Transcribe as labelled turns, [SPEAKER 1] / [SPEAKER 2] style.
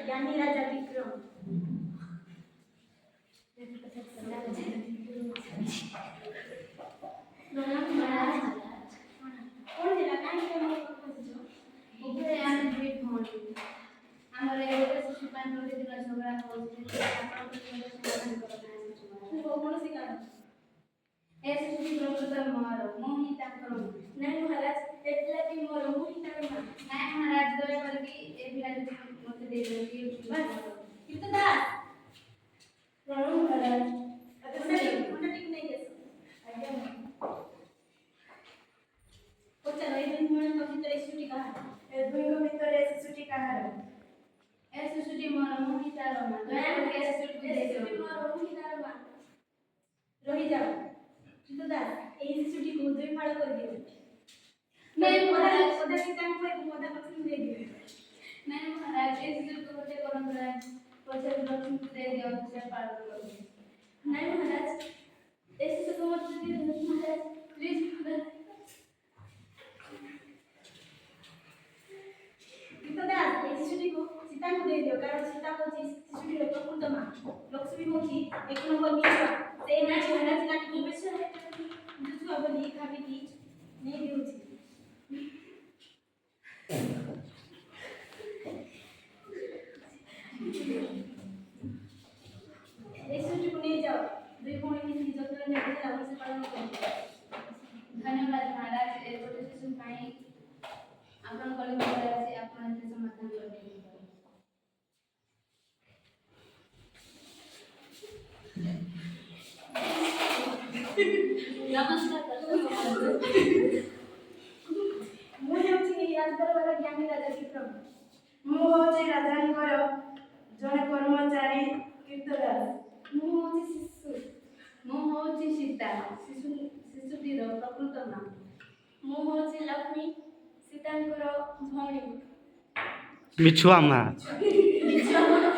[SPEAKER 1] ज्ञानी राजा विक्रम।
[SPEAKER 2] प्रणाम महाराज।
[SPEAKER 1] कौन दिला काहे के मोर खोजो
[SPEAKER 2] उभे आने दुई भौणी हमरे एते सुपान रोटी दिन झगड़ा होउछि आपण के समाधान करना है
[SPEAKER 1] तू कौन सिकाना
[SPEAKER 2] ऐसे सुधी प्रकृत मोर मोहि ताकर
[SPEAKER 1] नहीं महाराज एतला की मोर मुही ताकर ना
[SPEAKER 2] नहीं महाराज दया करके ए बिना मते दे देंगे
[SPEAKER 1] बस कीर्तदास
[SPEAKER 2] प्रणाम महाराज
[SPEAKER 1] मुंडा ठीक नहीं कैसे आज्ञा ओ चलो ए दिन में कभी तेरे छुट्टी कहा
[SPEAKER 3] ए दुई को भीतर ऐसे छुट्टी कहाँ है
[SPEAKER 2] ऐसे सुधी मोर मोहि तारो मा दया करके ऐसे छुट्टी दे दो
[SPEAKER 1] मोर मुही ताकर ना रही जाओ कीर्तदास ए छुट्टी को दुई फाड़ कर दियो
[SPEAKER 2] नहीं महाराज
[SPEAKER 1] ओदा की टाइम पे मोदा लक्ष्मी दे दियो
[SPEAKER 2] नहीं महाराज ऐसे छुट्टी को होते करम रहा पछे लक्ष्मी दे दियो से पार करो
[SPEAKER 1] नहीं महाराज ऐसे तो मत दे दो महाराज प्लीज कीर्तदास ए छुट्टी को सीता को दे दियो कारण सीता को छुट्टी रो प्रकृत मां लक्ष्मी होची एक नंबर नीचवा से ना महाराज का की बेसर है जो अब नी खाबी की नहीं दिउची छुट्टी को ले जाओ दुई भौणी मिली जतन ने लाभ से पालन करो
[SPEAKER 2] धन्यवाद महाराज ए छोटे शिशु भाई आपण कले महाराज से आपण से समाधान कर देंगे नमस्कार
[SPEAKER 1] मुझे होची राजदरबार वाला ज्ञानी राजा विक्रम
[SPEAKER 3] ମୁଁ ହଉଛି ରାଜାଙ୍କର ଜଣେ କର୍ମଚାରୀ କୀର୍ତ୍ତଦାସ
[SPEAKER 1] मु होची शिशु
[SPEAKER 2] मो होची सीता शिशुटीर प्रकृत नाम
[SPEAKER 1] मु होची लक्ष्मी सीतांकर भौणी
[SPEAKER 4] मिछुआ माँ
[SPEAKER 1] विश्वकर्मा